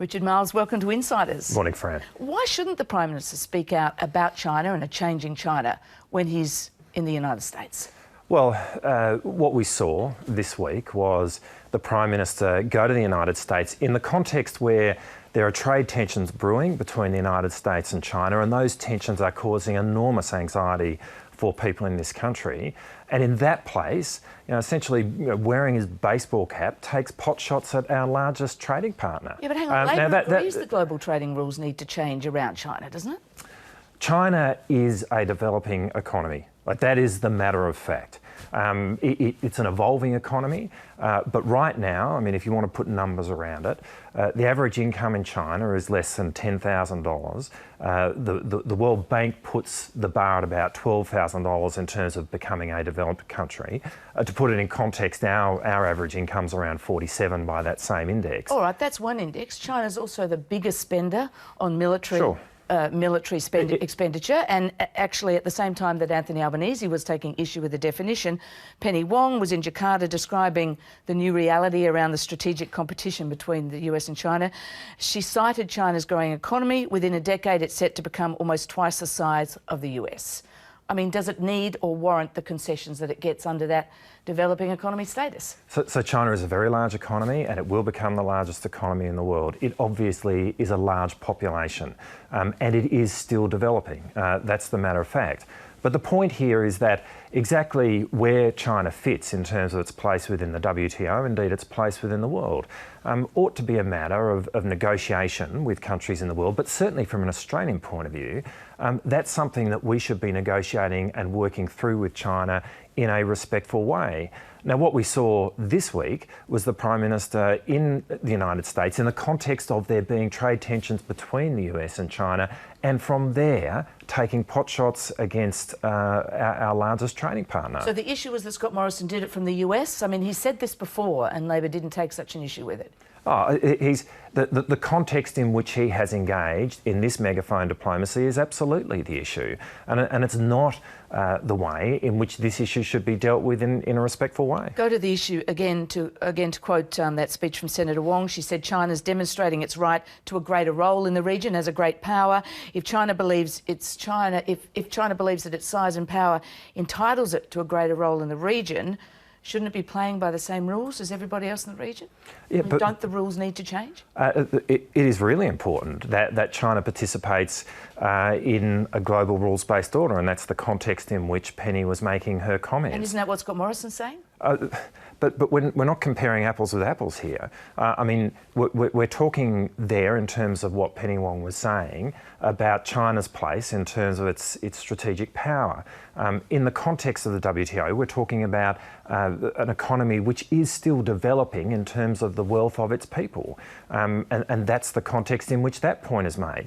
Richard Marles, welcome to Insiders. Morning, Fran. Why shouldn't the Prime Minister speak out about China and a changing China when he's in the United States? Well, what we saw this week was the Prime Minister go to the United States in the context where there are trade tensions brewing between the United States and China, and those tensions are causing enormous anxiety for people in this country. And in that place, essentially wearing his baseball cap takes pot shots at our largest trading partner. Yeah, but hang on, Labor agrees that global trading rules need to change around China, doesn't it? China is a developing economy. Like, that is the matter of fact. It's an evolving economy, but right now, I mean, if you want to put numbers around it, the average income in China is less than $10,000. The World Bank puts the bar at about $12,000 in terms of becoming a developed country. To put it in context, our average income's around 47 by that same index. All right, that's one index. China's also the biggest spender on military. Sure. Expenditure, and actually at the same time that Anthony Albanese was taking issue with the definition, Penny Wong was in Jakarta describing the new reality around the strategic competition between the US and China. She cited China's growing economy. Within a decade, it's set to become almost twice the size of the US. I mean, does it need or warrant the concessions that it gets under that developing economy status? So China is a very large economy, and it will become the largest economy in the world. It obviously is a large population, and it is still developing. That's the matter of fact. But the point here is that exactly where China fits in terms of its place within the WTO, indeed its place within the world, ought to be a matter of negotiation with countries in the world. But certainly from an Australian point of view, that's something that we should be negotiating and working through with China in a respectful way. Now, what we saw this week was the Prime Minister in the United States in the context of there being trade tensions between the US and China, and from there taking pot shots against our largest trading partner. So the issue was that Scott Morrison did it from the US? I mean, he said this before and Labor didn't take such an issue with it. Oh, the context in which he has engaged in this megaphone diplomacy is absolutely the issue. And it's not the way in which this issue should be dealt with in a respectful way. Go to the issue again to quote that speech from Senator Wong. She said China's demonstrating its right to a greater role in the region as a great power. If China believes if China believes that its size and power entitles it to a greater role in the region, shouldn't it be playing by the same rules as everybody else in the region? Yeah, I mean, don't the rules need to change? It is really important that China participates in a global rules-based order, and that's the context in which Penny was making her comments. And isn't that what Scott Morrison's saying? But we're not comparing apples with apples here. I mean, we're talking there in terms of what Penny Wong was saying about China's place in terms of its strategic power. In the context of the WTO, we're talking about an economy which is still developing in terms of the wealth of its people. And that's the context in which that point is made.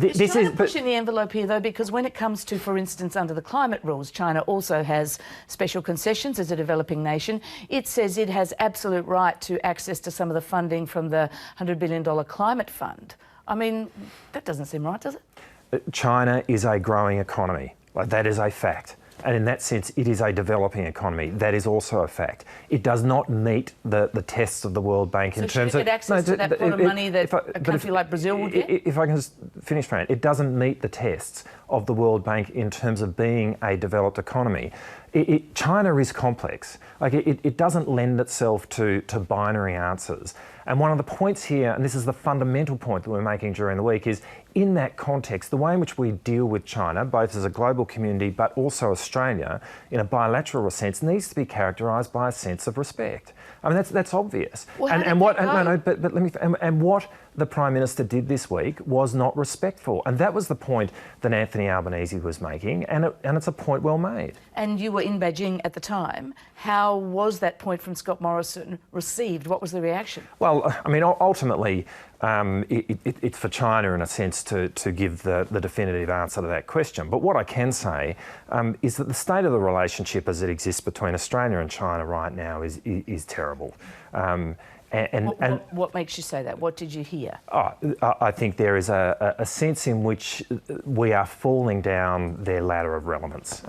Is China pushing the envelope here, though, because when it comes to, for instance, under the climate rules, China also has special concessions as a developing nation. It says it has absolute right to access to some of the funding from the $100 billion climate fund. I mean, that doesn't seem right, does it? China is a growing economy. Like, that is a fact. And in that sense, it is a developing economy. That is also a fact. It does not meet the tests of the World Bank in terms of... So should it get access to that pot of money that a country like Brazil would get? If I can just finish, Fran, it doesn't meet the tests of the World Bank in terms of being a developed economy. China is complex. Like, it doesn't lend itself to binary answers. And one of the points here, and this is the fundamental point that we're making during the week, is in that context, the way in which we deal with China, both as a global community but also Australia, in a bilateral sense, needs to be characterised by a sense of respect. I mean, that's obvious. Well, and what the Prime Minister did this week was not respectful, and that was the point that Anthony Albanese was making, and it's a point well made. And you were in Beijing at the time. How was that point from Scott Morrison received? What was the reaction? Well, I mean, ultimately, it's for China, in a sense, to give the definitive answer to that question. But what I can say is that the state of the relationship as it exists between Australia and China right now is terrible. What makes you say that? What did you hear? I think there is a sense in which we are falling down their ladder of relevance.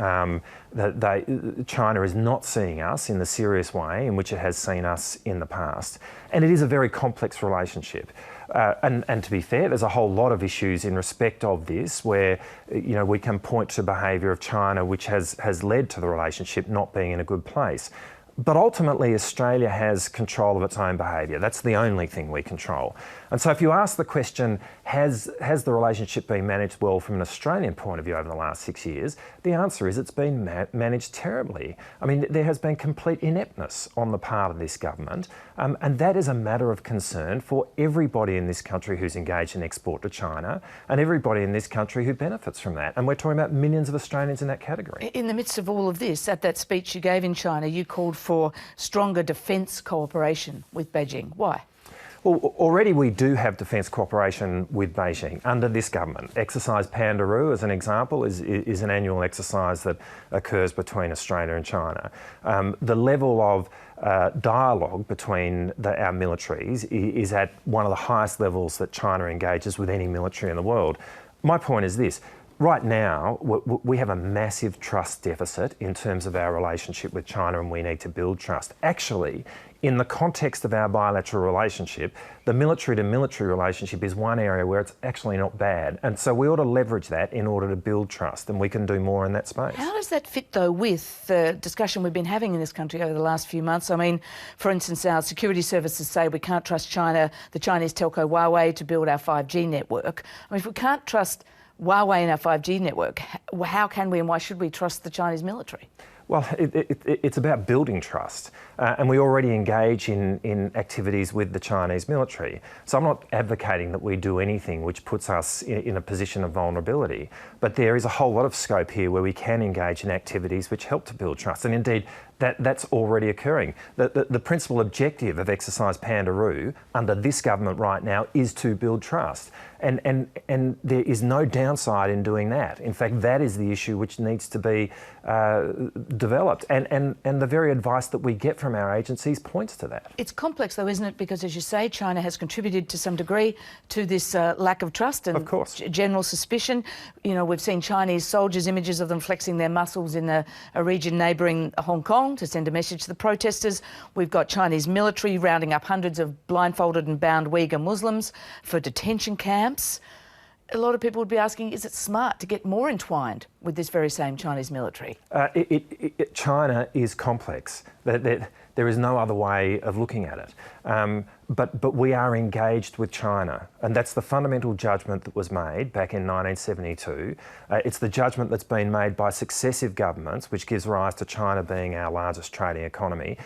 China is not seeing us in the serious way in which it has seen us in the past. And it is a very complex relationship. And to be fair, there's a whole lot of issues in respect of this where, we can point to behaviour of China which has led to the relationship not being in a good place. But ultimately, Australia has control of its own behaviour. That's the only thing we control. And so if you ask the question, has the relationship been managed well from an Australian point of view over the last 6 years? The answer is it's been managed terribly. I mean, there has been complete ineptness on the part of this government, and that is a matter of concern for everybody in this country who's engaged in export to China and everybody in this country who benefits from that. And we're talking about millions of Australians in that category. In the midst of all of this, at that speech you gave in China, you called for stronger defence cooperation with Beijing. Why? Well, already we do have defence cooperation with Beijing under this government. Exercise Pandaroo, as an example, is an annual exercise that occurs between Australia and China. The level of dialogue between our militaries is at one of the highest levels that China engages with any military in the world. My point is this. Right now, we have a massive trust deficit in terms of our relationship with China, and we need to build trust. Actually, in the context of our bilateral relationship, the military-to-military relationship is one area where it's actually not bad. And so we ought to leverage that in order to build trust, and we can do more in that space. How does that fit, though, with the discussion we've been having in this country over the last few months? I mean, for instance, our security services say we can't trust China, the Chinese telco Huawei, to build our 5G network. I mean, if we can't trust Huawei in our 5G network, how can we and why should we trust the Chinese military? Well, it's about building trust, and we already engage in activities with the Chinese military. So I'm not advocating that we do anything which puts us in a position of vulnerability, but there is a whole lot of scope here where we can engage in activities which help to build trust, and indeed that's already occurring. The principal objective of Exercise Pandaroo under this government right now is to build trust. And there is no downside in doing that. In fact, that is the issue which needs to be developed. And the very advice that we get from our agencies points to that. It's complex, though, isn't it? Because, as you say, China has contributed to some degree to this lack of trust and of course. General suspicion. We've seen Chinese soldiers, images of them flexing their muscles in a region neighbouring Hong Kong to send a message to the protesters. We've got Chinese military rounding up hundreds of blindfolded and bound Uyghur Muslims for detention camps. A lot of people would be asking, is it smart to get more entwined with this very same Chinese military? China is complex. There is no other way of looking at it. But we are engaged with China, and that's the fundamental judgment that was made back in 1972. It's the judgment that's been made by successive governments, which gives rise to China being our largest trading economy.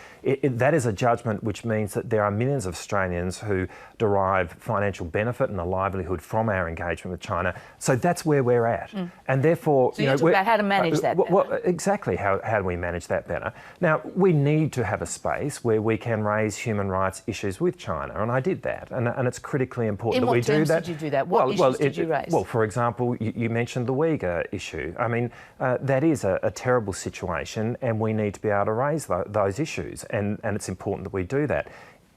That is a judgment which means that there are millions of Australians who derive financial benefit and a livelihood from our engagement with China. So that's where we're at. And therefore... So you're talking about how to manage that better. Well, exactly, how do we manage that better? Now, we need to have a space where we can raise human rights issues with China, and I did that, and it's critically important that we do that. In what terms did you do that? What issues did you raise? Well, for example, you mentioned the Uyghur issue. I mean, that is a terrible situation, and we need to be able to raise those issues, and it's important that we do that.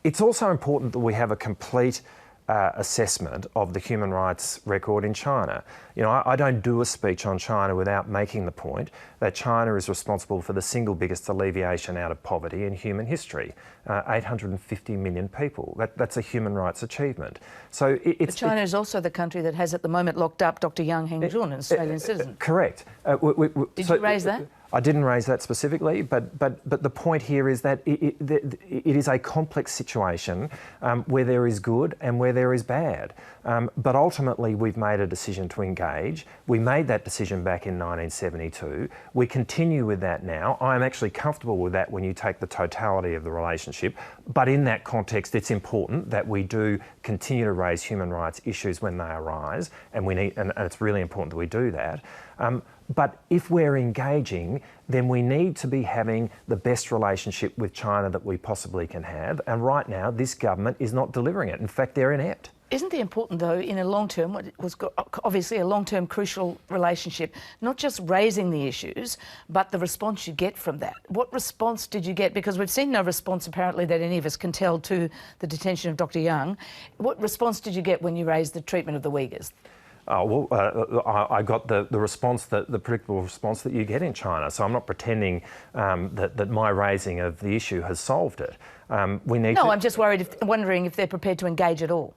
It's also important that we have a complete assessment of the human rights record in China. I don't do a speech on China without making the point that China is responsible for the single biggest alleviation out of poverty in human history. 850 million people. That's a human rights achievement. So but China is also the country that has at the moment locked up Dr. Yang Hengjun, an Australian citizen. Correct. Did you raise that? I didn't raise that specifically, but the point here is that it is a complex situation where there is good and where there is bad. But ultimately, we've made a decision to engage. We made that decision back in 1972. We continue with that now. I'm actually comfortable with that when you take the totality of the relationship. But in that context, it's important that we do continue to raise human rights issues when they arise, and it's really important that we do that. But if we're engaging, then we need to be having the best relationship with China that we possibly can have. And right now, this government is not delivering it. In fact, they're inept. Isn't it important, though, in a long-term, what was obviously a long-term crucial relationship, not just raising the issues, but the response you get from that? What response did you get? Because we've seen no response, apparently, that any of us can tell to the detention of Dr. Yang. What response did you get when you raised the treatment of the Uyghurs? Oh, well, I got the response, the predictable response that you get in China. So I'm not pretending that my raising of the issue has solved it. I'm just wondering if they're prepared to engage at all.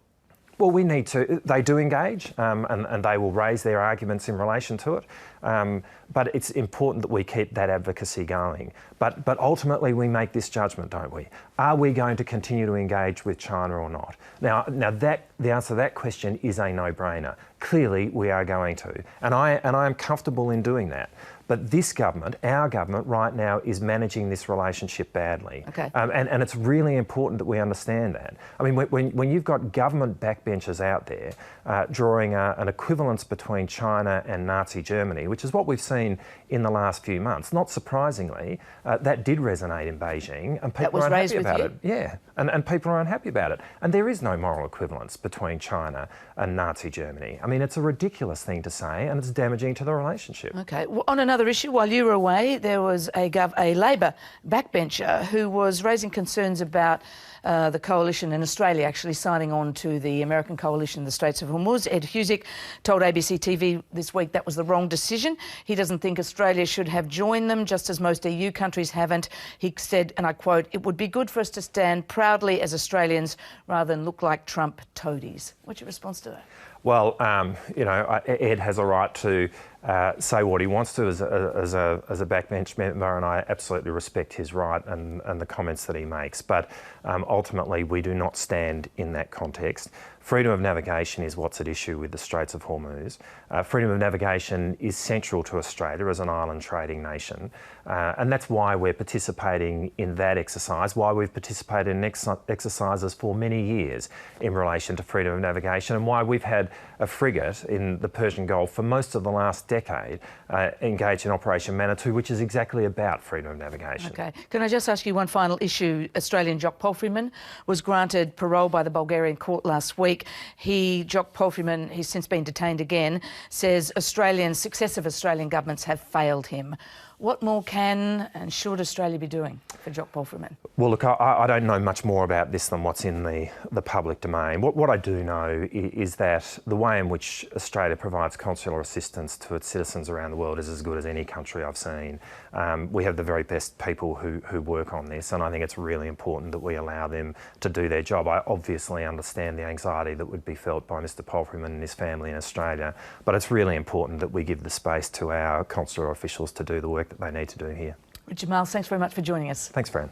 Well, we need to. They do engage, and they will raise their arguments in relation to it. But it's important that we keep that advocacy going. But ultimately, we make this judgment, don't we? Are we going to continue to engage with China or not? Now the answer to that question is a no-brainer. Clearly, we are going to, and I am comfortable in doing that. But this government, our government, right now is managing this relationship badly. Okay. And it's really important that we understand that. I mean, when you've got government backbenchers out there drawing an equivalence between China and Nazi Germany, which is what we've seen in the last few months, not surprisingly, that did resonate in Beijing, and people are unhappy about it. Yeah, and people are unhappy about it. And there is no moral equivalence between China and Nazi Germany. I mean, it's a ridiculous thing to say, and it's damaging to the relationship. Okay. Well, on another issue, while you were away, there was a Labor backbencher who was raising concerns about the coalition in Australia actually signing on to the American coalition in the Straits of Hormuz. Ed Husick told ABC TV this week that was the wrong decision. He doesn't think Australia should have joined them, just as most EU countries haven't. He said, and I quote, "It would be good for us to stand proudly as Australians rather than look like Trump toadies." What's your response to that? Well, Ed has a right to say what he wants to as a backbench member, and I absolutely respect his right and the comments that he makes. But ultimately, we do not stand in that context. Freedom of navigation is what's at issue with the Straits of Hormuz. Freedom of navigation is central to Australia as an island trading nation, and that's why we're participating in that exercise, why we've participated in exercises for many years in relation to freedom of navigation, and why we've had a frigate in the Persian Gulf for most of the last decade engaged in Operation Manitou, which is exactly about freedom of navigation. Okay. Can I just ask you one final issue? Australian Jock Palfreyman was granted parole by the Bulgarian court last week. Jock Palfreyman, he's since been detained again, says successive Australian governments have failed him. What more can and should Australia be doing for Jock Palfreyman? Well, look, I don't know much more about this than what's in the public domain. What I do know is that the way in which Australia provides consular assistance to its citizens around the world is as good as any country I've seen. We have the very best people who work on this, and I think it's really important that we allow them to do their job. I obviously understand the anxiety that would be felt by Mr Palfreyman and his family in Australia, but it's really important that we give the space to our consular officials to do the work that they need to do here. Richard Marles, thanks very much for joining us. Thanks, Fran.